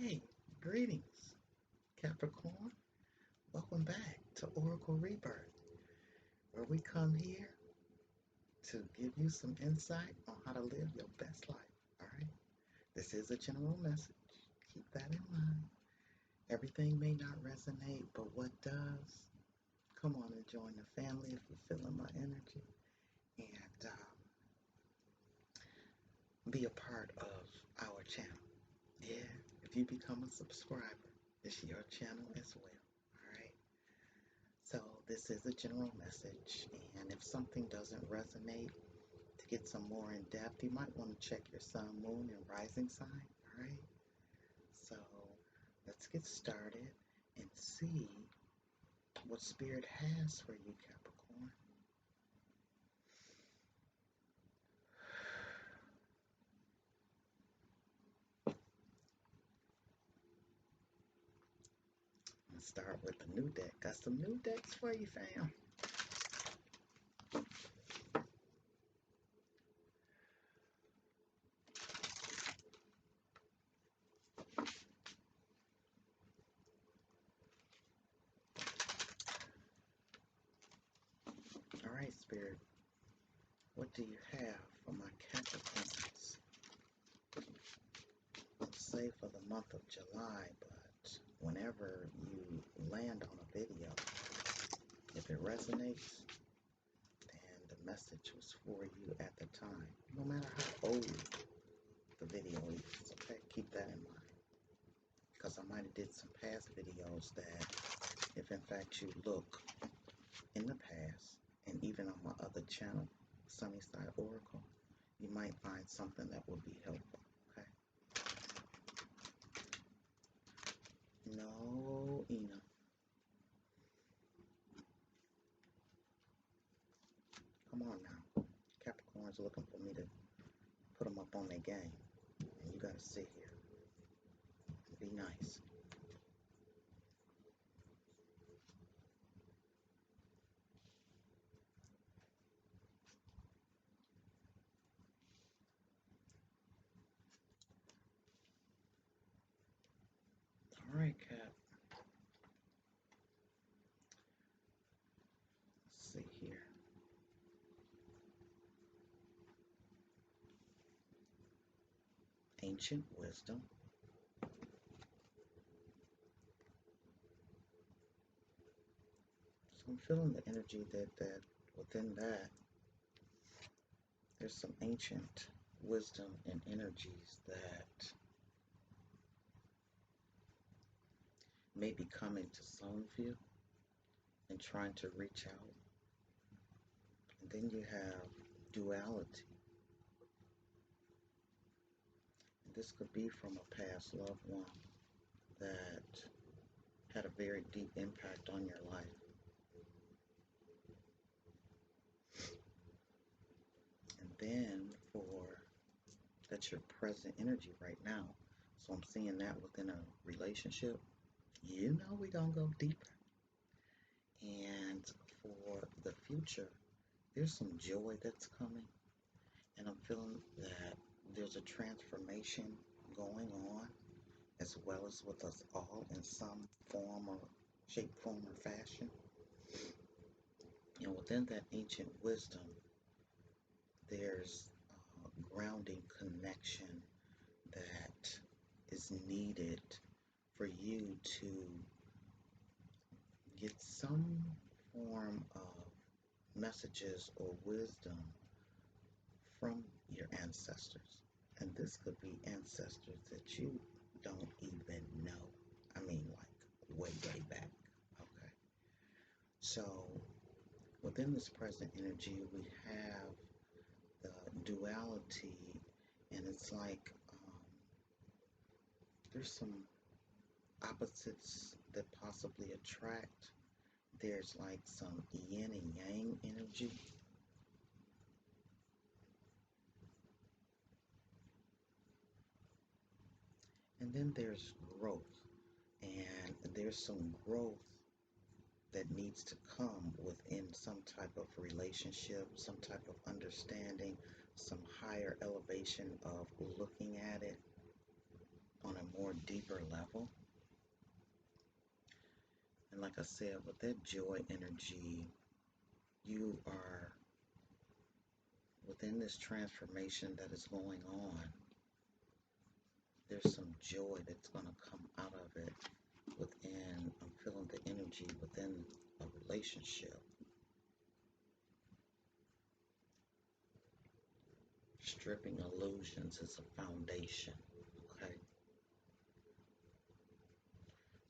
Hey, greetings, Capricorn. Welcome back to Oracle Rebirth, where we come here to give you some insight on how to live your best life. All right? This is a general message. Keep that in mind. Everything may not resonate, but what does? Come on and join the family if you're feeling my energy and be a part of our channel. Yeah, if you become a subscriber, it's your channel as well. All right? So this is a general message, and if something doesn't resonate, to get some more in depth, you might want to check your sun, moon, and rising sign. All right. So let's get started and see what Spirit has for you, Capricorn. I'm gonna start with the new deck. Got some new decks for you, fam. All right, Spirit. What do you have for my Capricorns? Say for the month of July, but whenever you land on a video, if it resonates, then the message was for you at the time, no matter how old the video is. Okay, keep that in mind, because I might have did some past videos that, if in fact you look in the past, and even on my other channel, Sunnyside Oracle, you might find something that will be helpful. Okay. No, Ina. Come on now. Capricorn's looking for me to put them up on their game. And you gotta sit here and be nice. Alright, Cap. Let's see here. Ancient wisdom. So I'm feeling the energy that within that there's some ancient wisdom and energies that may be coming to some of you and trying to reach out. And then you have duality. And this could be from a past loved one that had a very deep impact on your life. And then that's your present energy right now. So I'm seeing that within a relationship. You know we're gonna go deeper. And for the future, there's some joy that's coming. And I'm feeling that there's a transformation going on, as well as with us all in some form or shape, form, or fashion. And within that ancient wisdom, there's grounding connection that is needed for you to get some form of messages or wisdom from your ancestors. And this could be ancestors that you don't even know. I mean, like way, way back. Okay. So within this present energy, we have the duality, and it's like there's some opposites that possibly attract. There's like some yin and yang energy. And then there's growth. And there's some growth that needs to come within some type of relationship, some type of understanding, some higher elevation of looking at it on a more more deeper level. And like I said, with that joy energy, you are within this transformation that is going on. There's some joy that's going to come out of it within, I'm feeling the energy within a relationship. Stripping illusions is a foundation, okay?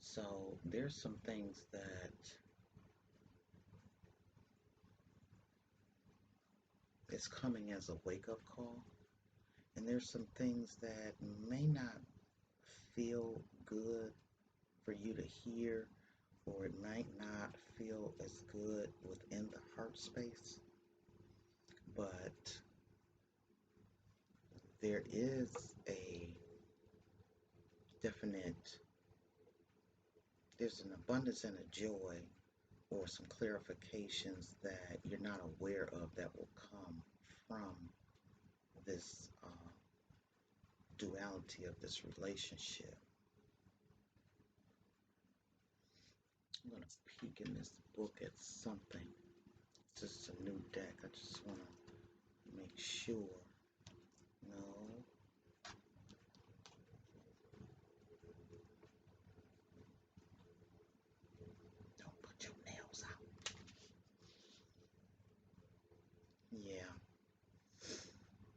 So there's some things that is coming as a wake-up call, and there's some things that may not feel good for you to hear, or it might not feel as good within the heart space, but there is a definite, there's an abundance and a joy or some clarifications that you're not aware of that will come from this duality of this relationship. I'm going to peek in this book at something. It's just a new deck. I just want to make sure. No. Don't put your nails out. Yeah.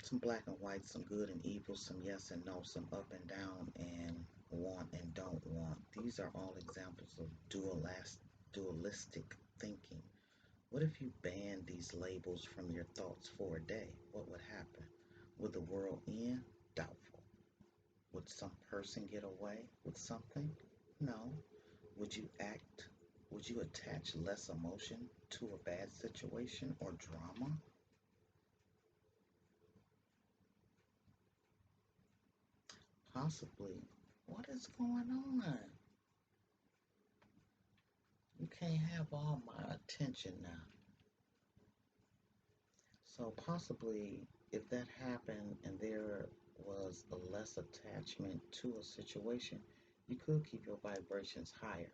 Some black and white, some good and evil, some yes and no, some up and down, and want and don't want. These are all examples of dualistic thinking. What if you banned these labels from your thoughts for a day? What would happen? Would the world end? Doubtful. Would some person get away with something? No. Would you attach less emotion to a bad situation or drama? Possibly. What is going on? You can't have all my attention now. So possibly if that happened and there was a less attachment to a situation, you could keep your vibrations higher,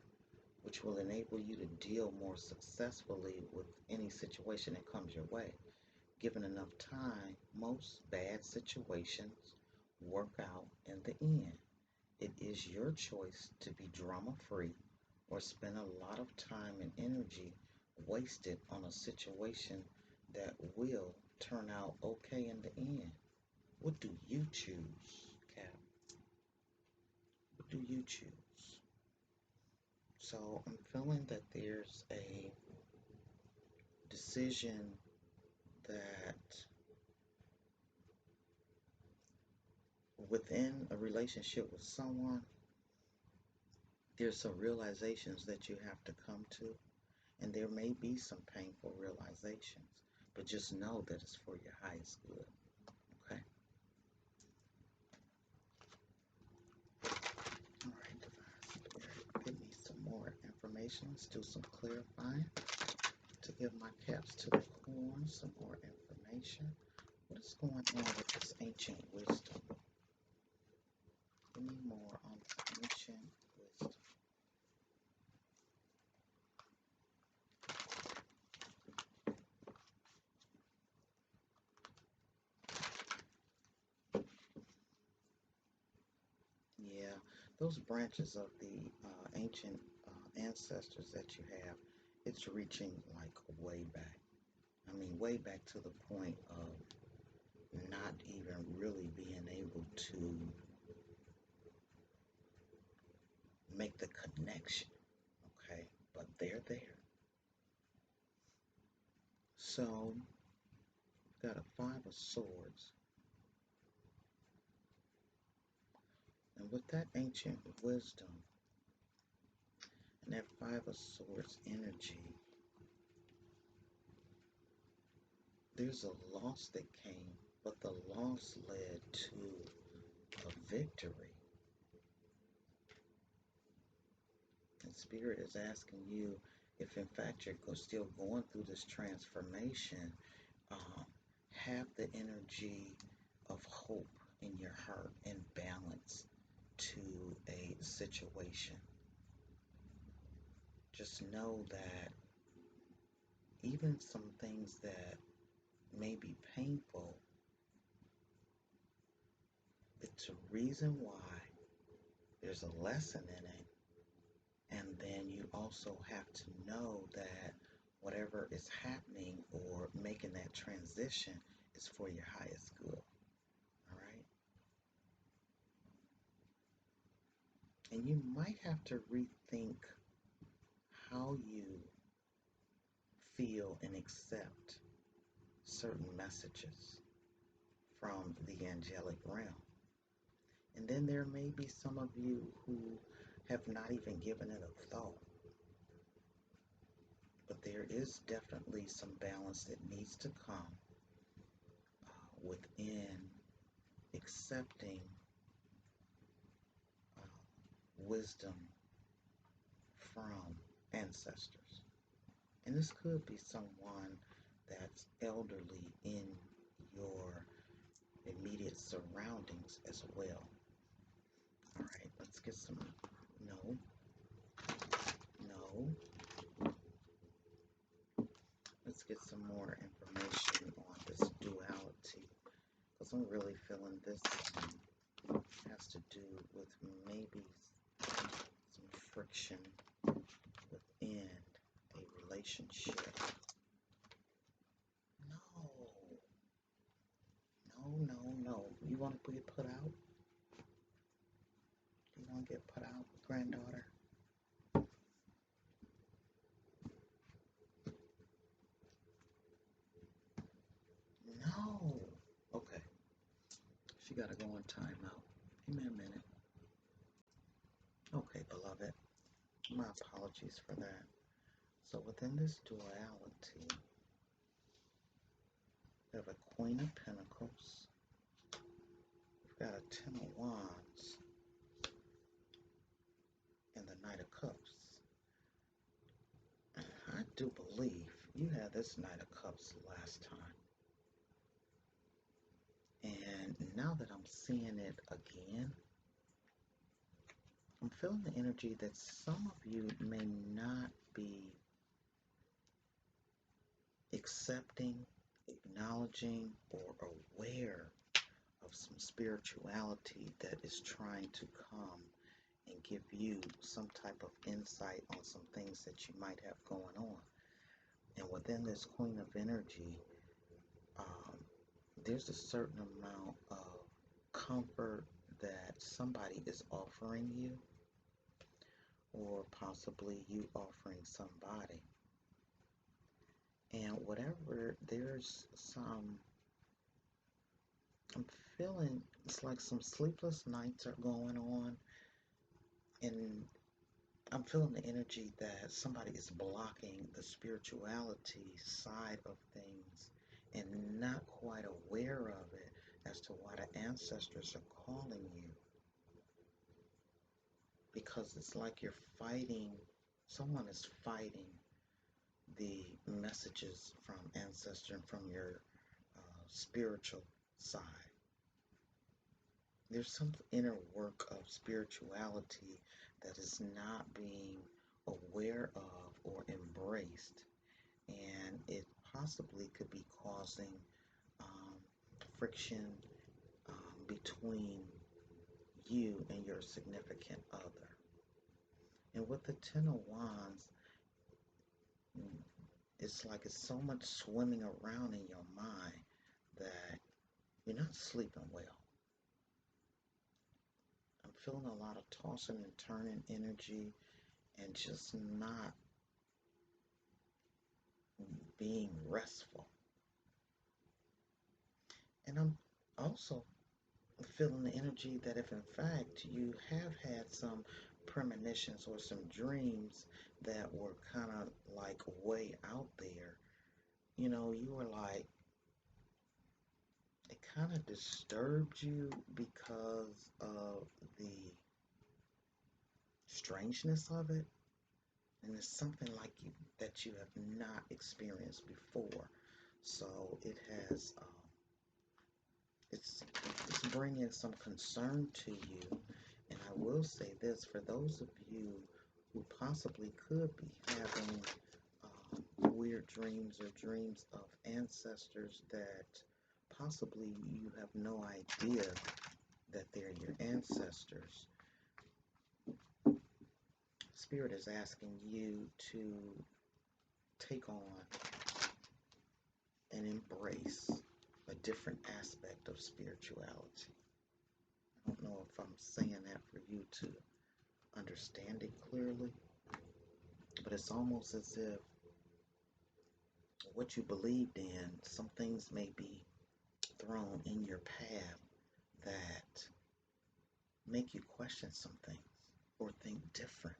which will enable you to deal more successfully with any situation that comes your way. Given enough time, most bad situations work out in the end. It is your choice to be drama-free or spend a lot of time and energy wasted on a situation that will turn out okay in the end. What do you choose, Cap? What do you choose? So I'm feeling that there's a decision that within a relationship with someone, there's some realizations that you have to come to, and there may be some painful realizations, but just know that it's for your highest good, okay? All right, Divine Spirit, give me some more information. Let's do some clarifying to give my caps to the corn some more information. What is going on with this ancient wisdom? Give me more on the ancient wisdom. Yeah, those branches of the ancient ancestors that you have, it's reaching like way back. I mean, way back to the point of not even really being able to make the connection, okay? But they're there. So, got a Five of Swords. And with that ancient wisdom and that Five of Swords energy, there's a loss that came, but the loss led to a victory. And Spirit is asking you if in fact you're still going through this transformation, have the energy of hope in your heart and balance to situation. Just know that even some things that may be painful, it's a reason why, there's a lesson in it, and then you also have to know that whatever is happening or making that transition is for your highest good. All right? And you might have to rethink how you feel and accept certain messages from the angelic realm. And then there may be some of you who have not even given it a thought. But there is definitely some balance that needs to come within accepting wisdom from ancestors. And this could be someone that's elderly in your immediate surroundings as well. All right, let's get some, no, let's get some more information on this duality, because I'm really feeling this has to do with maybe some friction within a relationship. No. You want to get put out? You want to get put out, granddaughter? No. Okay. She got to go on timeout. Give me a minute. Okay, beloved. My apologies for that. So within this duality, we have a Queen of Pentacles. We've got a Ten of Wands. And the Knight of Cups. I do believe you had this Knight of Cups last time. And now that I'm seeing it again, I'm feeling the energy that some of you may not be accepting, acknowledging, or aware of some spirituality that is trying to come and give you some type of insight on some things that you might have going on. And within this Queen of Energy, there's a certain amount of comfort that somebody is offering you, or possibly you offering somebody. And whatever, there's some, I'm feeling it's like some sleepless nights are going on, and I'm feeling the energy that somebody is blocking the spirituality side of things and not quite aware of it as to why the ancestors are calling you. Because it's like you're fighting, someone is fighting the messages from ancestor and from your spiritual side. There's some inner work of spirituality that is not being aware of or embraced, and it possibly could be causing friction between you and your significant other. And with the Ten of Wands, it's like it's so much swimming around in your mind that you're not sleeping well. I'm feeling a lot of tossing and turning energy and just not being restful. And I'm also feeling the energy that if in fact you have had some premonitions or some dreams that were kind of like way out there, you know, you were like, it kind of disturbed you because of the strangeness of it, and it's something like you that you have not experienced before. So it has it's bringing some concern to you, And I will say this, for those of you who possibly could be having weird dreams or dreams of ancestors that possibly you have no idea that they're your ancestors, Spirit is asking you to take on and embrace a different aspect of spirituality. I don't know if I'm saying that for you to understand it clearly, but it's almost as if what you believed in, some things may be thrown in your path that make you question some things or think different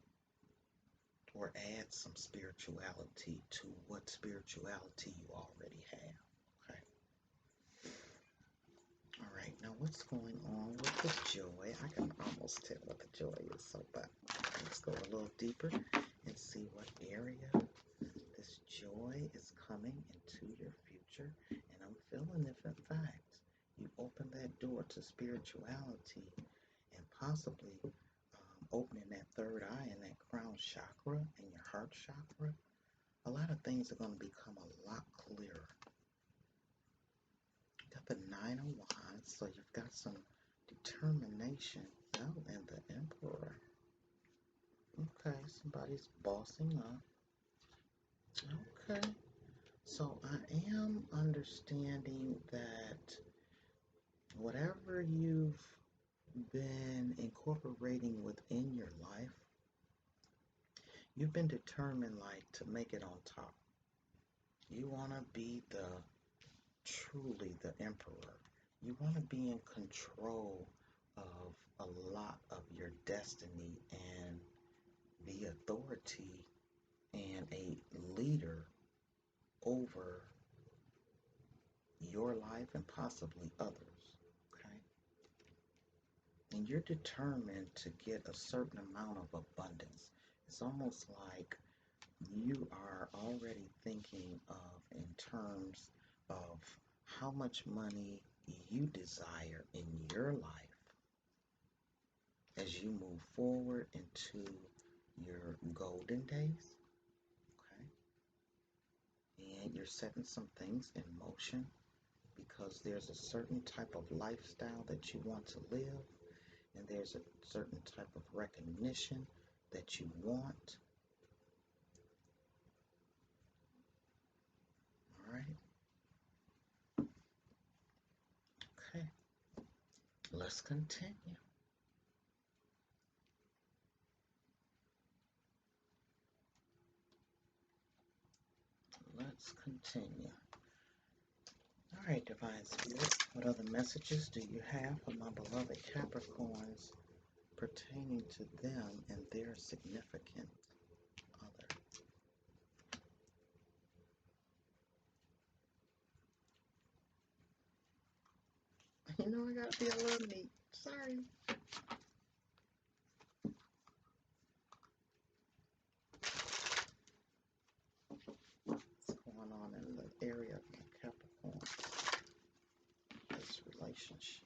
or add some spirituality to what spirituality you already have. Okay. All right. Now, what's going on with the joy? I can almost tell what the joy is. So, but let's go a little deeper and see what area this joy is coming into your future. And I'm feeling if, in fact, you open that door to spirituality and possibly opening that third eye and that crown chakra and your heart chakra, a lot of things are going to become a lot clearer. You got the Nine of Wands, so you've got some determination. Oh, and the Emperor. Okay, somebody's bossing up. Okay, so I am understanding that whatever you've been incorporating within your life, you've been determined like to make it on top. You want to be truly the emperor. You want to be in control of a lot of your destiny and the authority and a leader over your life and possibly others. Okay? And you're determined to get a certain amount of abundance. It's almost like you are already thinking of in terms of how much money you desire in your life as you move forward into your golden days. Okay? And you're setting some things in motion because there's a certain type of lifestyle that you want to live, and there's a certain type of recognition that you want. All right. Okay. Let's continue. Let's continue. All right, Divine Spirit, what other messages do you have for my beloved Capricorns pertaining to them and their significant other? You know, I gotta be a little neat. Sorry. What's going on in the area of my Capricorn? This relationship.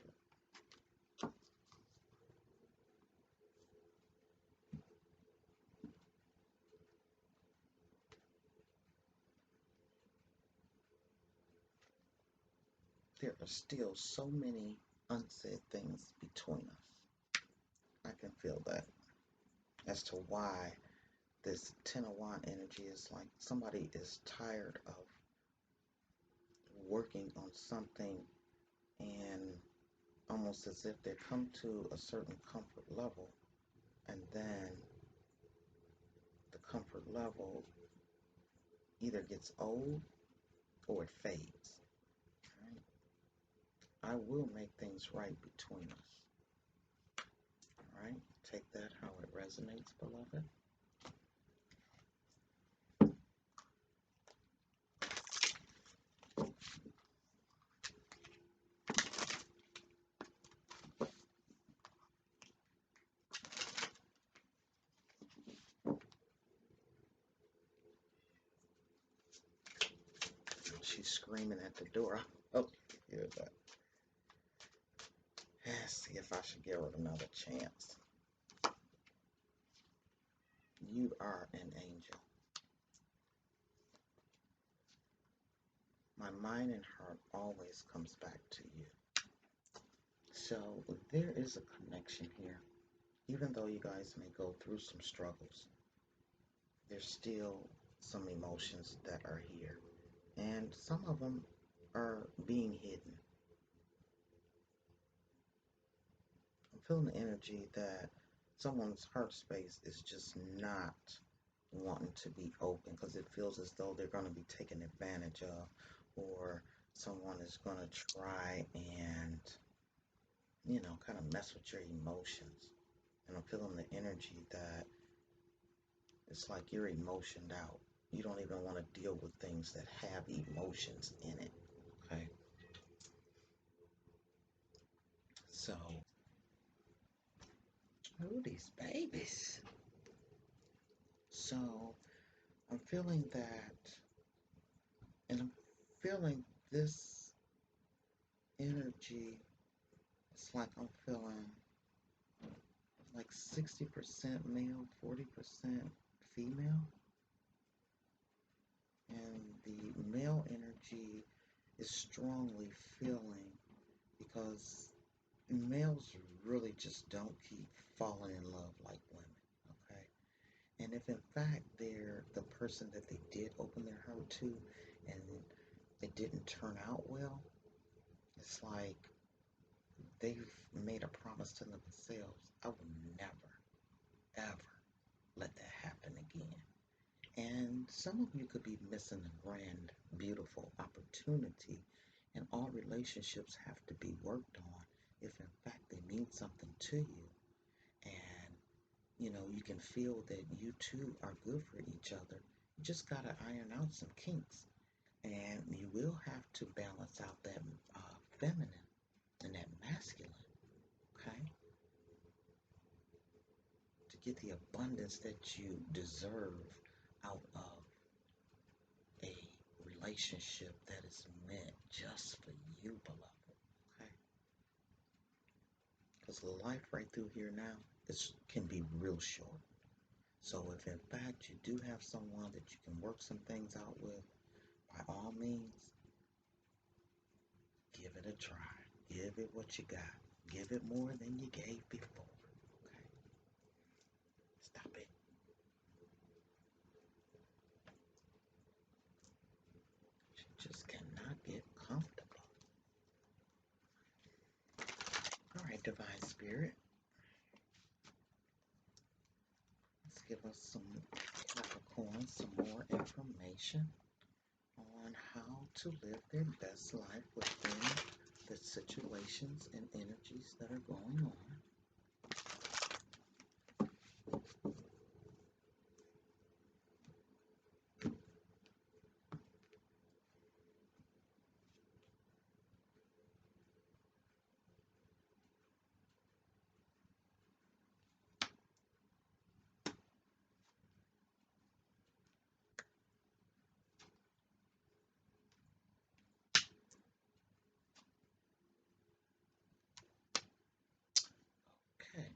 There are still so many unsaid things between us. I can feel that as to why this 10 of Wands energy is like somebody is tired of working on something and almost as if they come to a certain comfort level and then the comfort level either gets old or it fades. Right? I will make things right between us. All right? Take that how it resonates, beloved. She's screaming at the door. Oh, hear that. Let's see if I should give her another chance. You are an angel. My mind and heart always comes back to you. So there is a connection here. Even though you guys may go through some struggles, there's still some emotions that are here. And some of them are being hidden. I'm feeling the energy that someone's heart space is just not wanting to be open because it feels as though they're going to be taken advantage of, or someone is going to try and, kind of mess with your emotions. And I'm feeling the energy that it's like you're emotioned out. You don't even want to deal with things that have emotions in it. Okay. So, oh, these babies. So, I'm feeling that, and I'm feeling this energy. It's like I'm feeling like 60% male, 40% female. And the male energy is strongly feeling because males really just don't keep falling in love like women, okay? And if in fact they're the person that they did open their heart to and it didn't turn out well, it's like they've made a promise to themselves, I will never, ever let that happen again. And some of you could be missing a grand, beautiful opportunity, and all relationships have to be worked on if in fact they mean something to you. And you can feel that you two are good for each other. You just got to iron out some kinks. And you will have to balance out that feminine and that masculine, okay? To get the abundance that you deserve out of a relationship that is meant just for you, beloved, okay? Because life right through here now can be real short. So if in fact you do have someone that you can work some things out with, by all means, give it a try. Give it what you got. Give it more than you gave before. Okay? Stop it. You just cannot get comfortable. All right, Divine Spirit. Let's give us some Capricorn, some more information on how to live their best life within the situations and energies that are going on. Okay.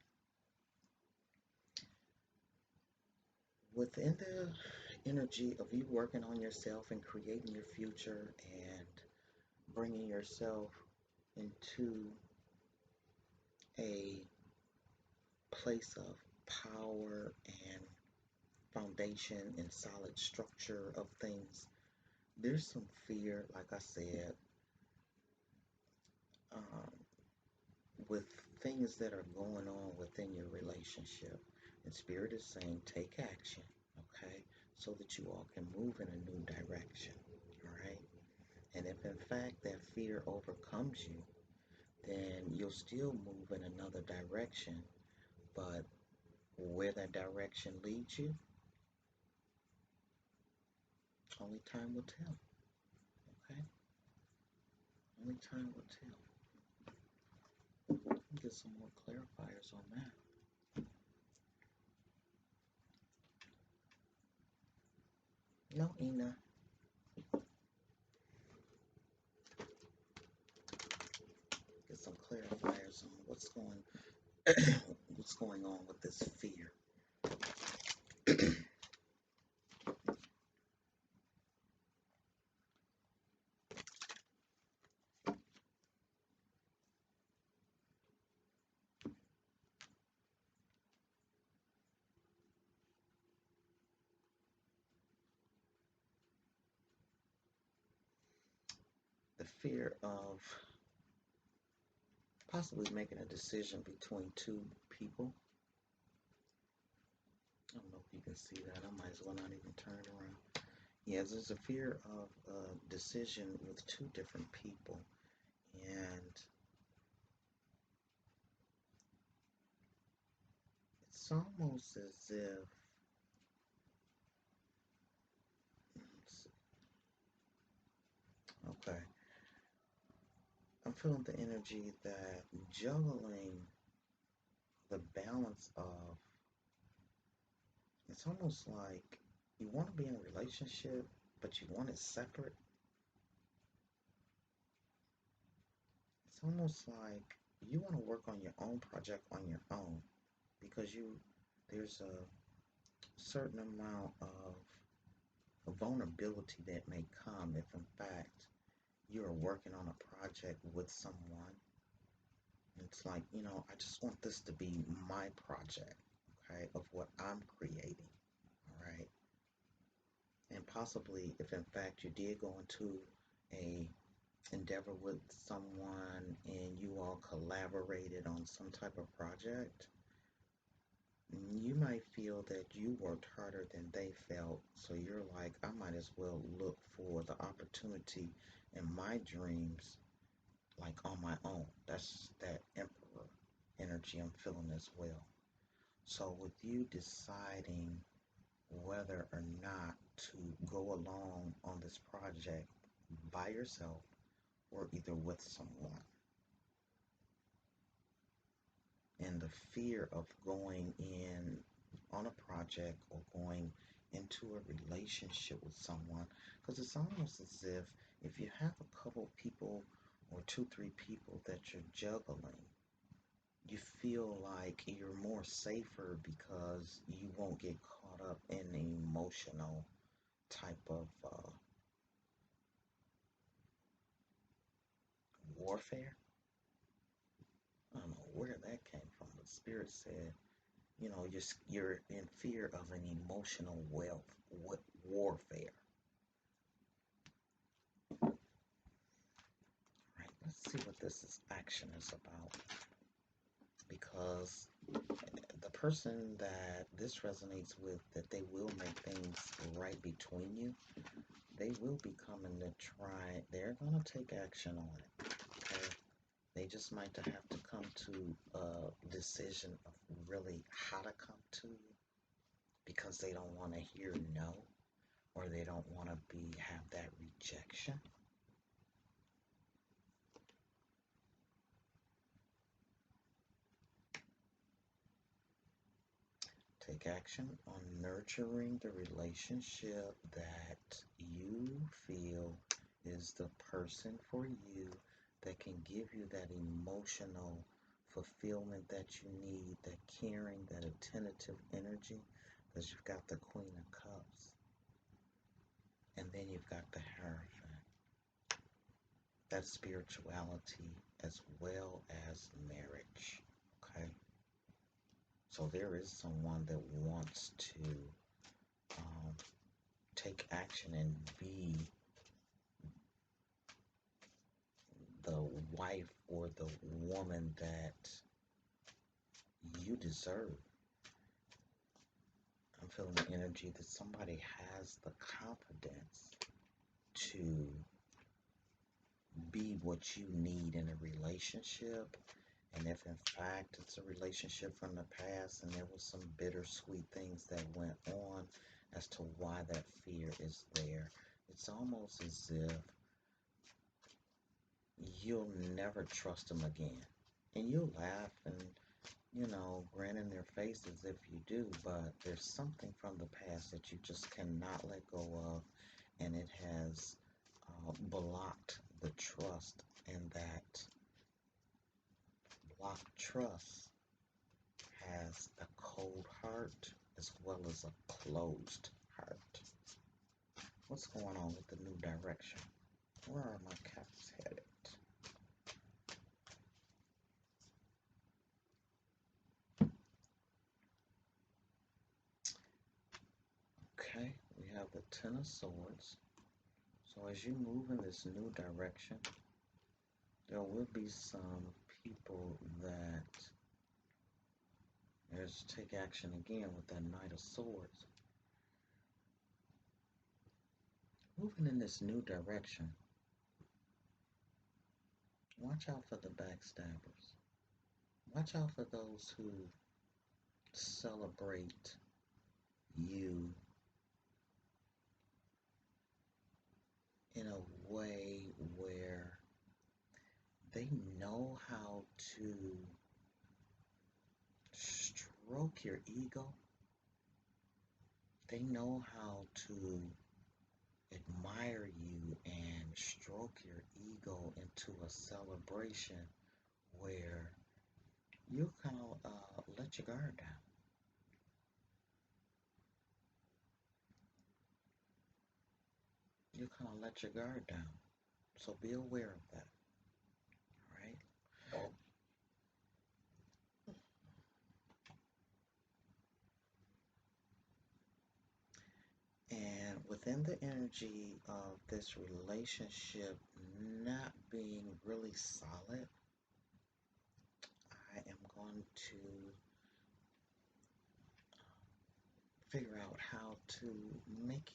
Within the energy of you working on yourself and creating your future and bringing yourself into a place of power and foundation and solid structure of things, there's some fear, like I said, um, with things that are going on within your relationship. And Spirit is saying, take action, okay, so that you all can move in a new direction, all right? And if in fact that fear overcomes you, then you'll still move in another direction, but where that direction leads you, only time will tell, okay? Only time will tell. Get some more clarifiers on that. No, Ina. Get some clarifiers on what's going on with this fear. fear of possibly making a decision between two people. I don't know if you can see that. I might as well not even turn it around. Yes, there's a fear of a decision with two different people. And it's almost as if, okay, I'm feeling the energy that juggling the balance of, it's almost like you want to be in a relationship, but you want it separate. It's almost like you want to work on your own project on your own because there's a certain amount of vulnerability that may come if in fact you are working on a project with someone. It's like, I just want this to be my project, okay, of what I'm creating, all right? And possibly if in fact you did go into a endeavor with someone and you all collaborated on some type of project, you might feel that you worked harder than they felt. So you're like, I might as well look for the opportunity in my dreams, like on my own. That's that emperor energy I'm feeling as well. So with you deciding whether or not to go along on this project by yourself or either with someone, and the fear of going in on a project or going into a relationship with someone, because it's almost as if you have a couple people or two, three people that you're juggling, you feel like you're more safer because you won't get caught up in an emotional type of warfare. I don't know where that came from, but Spirit said, you're in fear of an emotional warfare. Right, let's see what this action is about. Because the person that this resonates with, that they will make things right between you, they will be coming to try, they're going to take action on it. Okay? They just might have to come to a decision of really how to come to you, because they don't want to hear no, or they don't want to have that rejection. Take action on nurturing the relationship that you feel is the person for you, that can give you that emotional fulfillment that you need, that caring, that attentive energy, because you've got the Queen of Cups. And then you've got the Hierophant. That's spirituality as well as marriage. Okay? So there is someone that wants to take action and be the wife or the woman that you deserve. I'm feeling the energy that somebody has the confidence to be what you need in a relationship. And if in fact it's a relationship from the past and there was some bittersweet things that went on as to why that fear is there, it's almost as if you'll never trust them again. And you'll laugh and, grin in their faces if you do, but there's something from the past that you just cannot let go of, and it has blocked the trust, and that blocked trust has a cold heart as well as a closed heart. What's going on with the new direction? Where are my caps headed? Okay, we have the Ten of Swords. So as you move in this new direction, there will be some people that there's take action again with that Knight of Swords. Moving in this new direction. Watch out for the backstabbers. Watch out for those who celebrate you in a way where they know how to stroke your ego. They know how to admire you and stroke your ego into a celebration where you kind of let your guard down. You kind of let your guard down. So be aware of that. All right? And within the energy of this relationship not being really solid, I am going to figure out how to make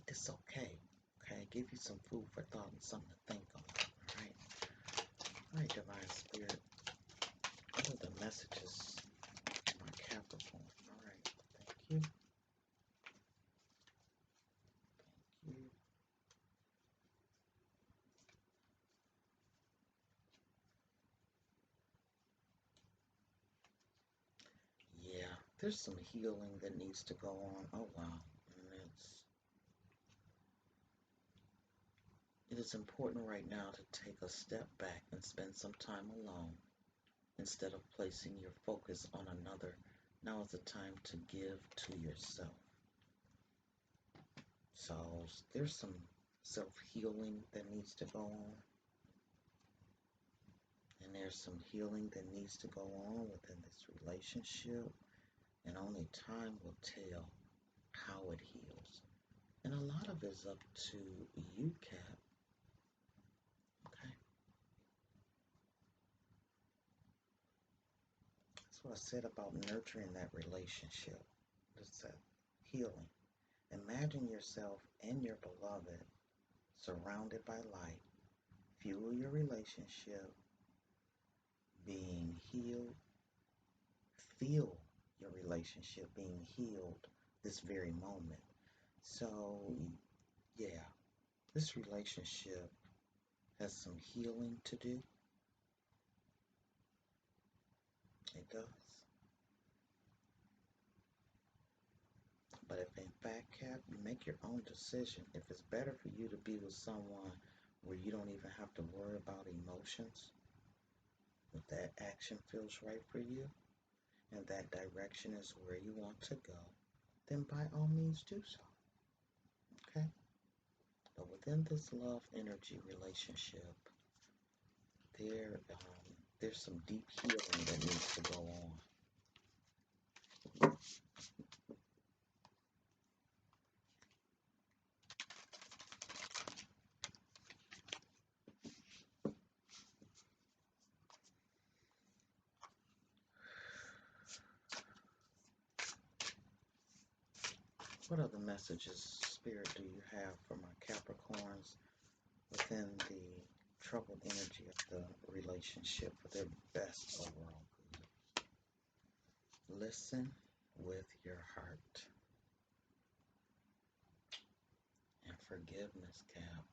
this okay. Okay, give you some food for thought and something to think on. All right. All right, Divine Spirit. What are the messages for my Capricorn? All right. Thank you. Thank you. Yeah, there's some healing that needs to go on. Oh wow. And it is important right now to take a step back and spend some time alone instead of placing your focus on another. Now is the time to give to yourself. So there's some self-healing that needs to go on. And there's some healing that needs to go on within this relationship. And only time will tell how it heals. And a lot of it's up to you, Cap. Okay? That's what I said about nurturing that relationship. It's that healing. Imagine yourself and your beloved surrounded by light. Fuel your relationship being healed. Feel your relationship being healed this very moment. So, yeah, this relationship has some healing to do. It does. But if in fact, Cap, you make your own decision, if it's better for you to be with someone where you don't even have to worry about emotions, if that action feels right for you, and that direction is where you want to go, then by all means do so. Okay? But within this love energy relationship, there's some deep healing that needs to go on. What other messages, Spirit, do you have for my Capricorns within the troubled energy of the relationship for their best overall good? Listen with your heart. And forgiveness, Cap.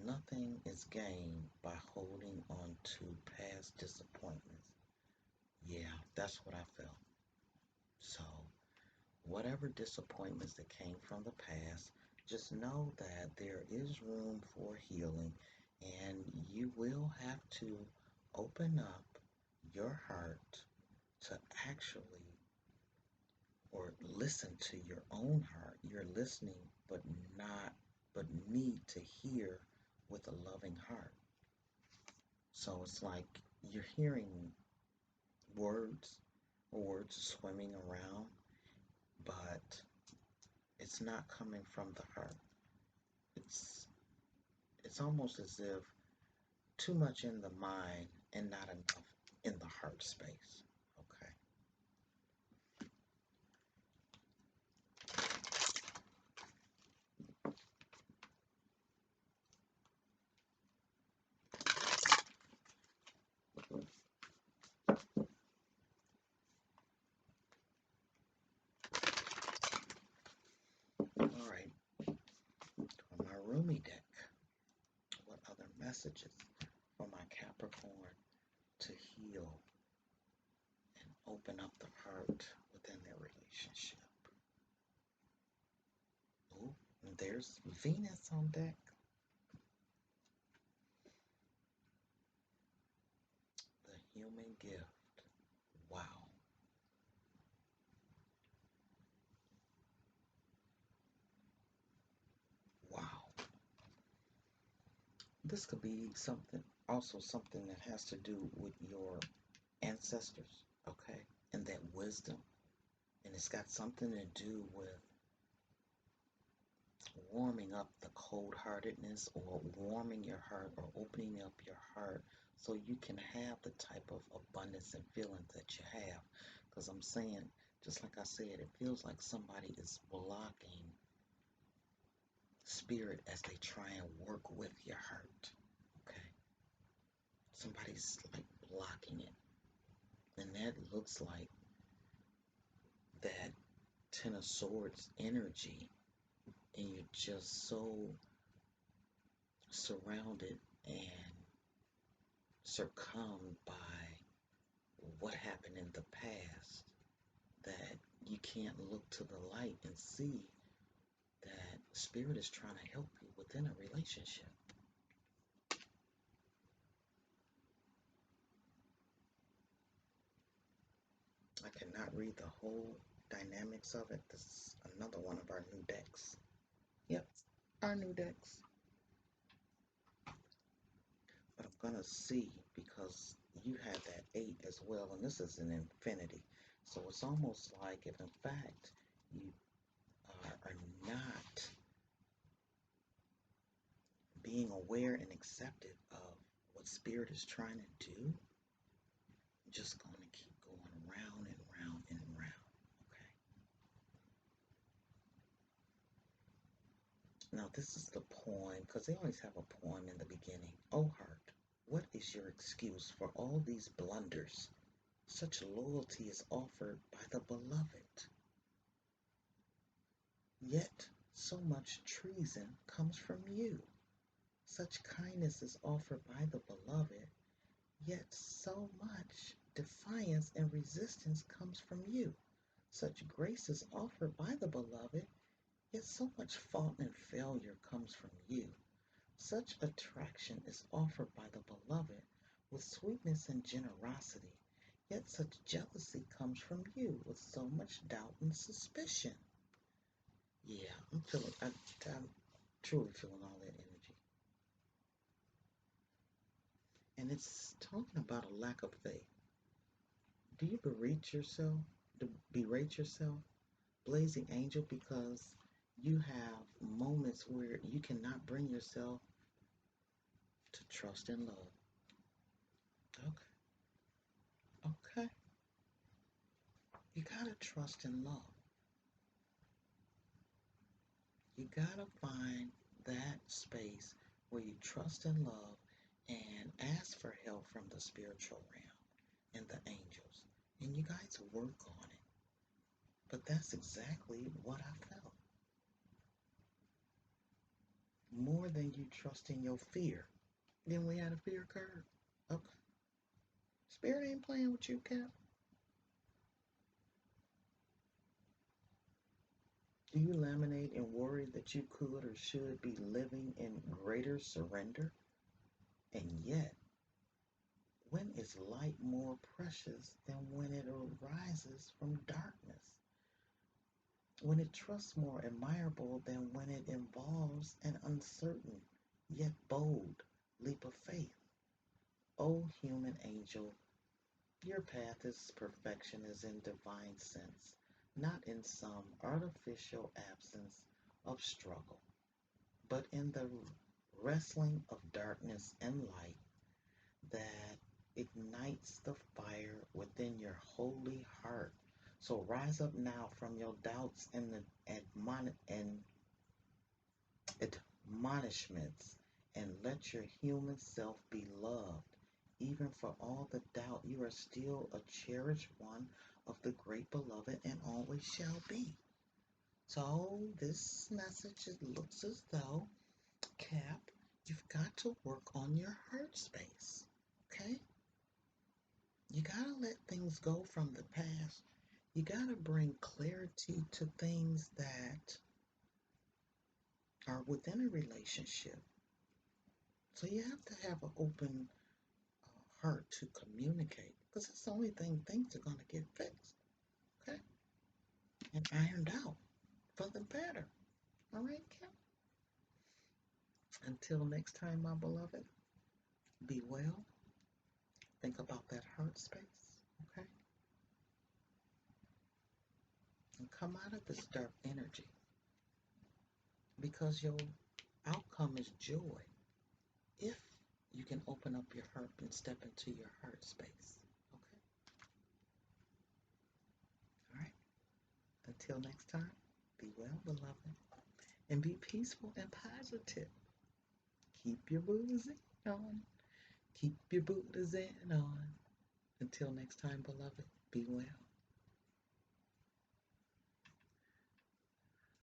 Nothing is gained by holding on to past disappointments. Yeah, that's what I felt. So, whatever disappointments that came from the past, just know that there is room for healing and you will have to open up your heart to actually or listen to your own heart. You're listening but need to hear with a loving heart. So it's like you're hearing words or words swimming around, but it's not coming from the heart. it's almost as if too much in the mind and not enough in the heart space. Okay. All right. For my roomy deck, what other messages for my Capricorn to heal and open up the heart within their relationship? Oh, there's Venus on deck. The human gift. Wow. Wow. This could be something that has to do with your ancestors, okay? And that wisdom. And it's got something to do with warming up the cold heartedness or warming your heart or opening up your heart so you can have the type of abundance and feelings that you have. Because I'm saying, just like I said, it feels like somebody is blocking spirit as they try and work with your heart. Okay? Somebody's like blocking it. And that looks like that Ten of Swords energy, and you're just so surrounded and succumbed by what happened in the past that you can't look to the light and see that spirit is trying to help you within a relationship. I cannot read the whole dynamics of it. This is another one of our new decks. Yep, our new decks. But I'm going to see, because you had that 8 as well, and this is an infinity. So it's almost like if in fact you are not being aware and accepted of what spirit is trying to do, just going to keep going round and round and round. Okay. Now this is the poem, because they always have a poem in the beginning. Oh heart, what is your excuse for all these blunders? Such loyalty is offered by the beloved, yet so much treason comes from you. Such kindness is offered by the beloved, yet so much defiance and resistance comes from you. Such grace is offered by the beloved, yet so much fault and failure comes from you. Such attraction is offered by the beloved with sweetness and generosity, yet such jealousy comes from you with so much doubt and suspicion. Yeah, I'm truly feeling all that energy. And it's talking about a lack of faith. Do you berate yourself, blazing angel, because you have moments where you cannot bring yourself to trust and love? Okay, okay. You gotta trust and love. You gotta find that space where you trust and love and ask for help from the spiritual realm and the angels. And you guys work on it. But that's exactly what I felt. More than you trusting your fear. Then we had a fear card. Okay. Spirit ain't playing with you, Cap. Do you laminate and worry that you could or should be living in greater surrender? And yet, when is light more precious than when it arises from darkness? When it trusts more admirable than when it involves an uncertain yet bold leap of faith? O human angel, your path is perfection is in divine sense, not in some artificial absence of struggle. but in the wrestling of darkness and light that ignites the fire within your holy heart. So rise up now from your doubts and the admonishments, and let your human self be loved. Even for all the doubt, you are still a cherished one of the great beloved and always shall be. So this message, it looks as though, Cap, you've got to work on your heart space. Okay? You gotta let things go from the past. You gotta bring clarity to things that are within a relationship. So you have to have an open heart to communicate, because it's the only thing things are going to get fixed, okay, and ironed out for the better. All right, Kim? Until next time, my beloved, be well. Think about that heart space, okay? And come out of this dark energy, because your outcome is joy if you can open up your heart and step into your heart space, okay? All right? Until next time, be well, beloved, and be peaceful and positive. Keep your Buddha Zen on. Keep your Buddha Zen on. Until next time, beloved, be well.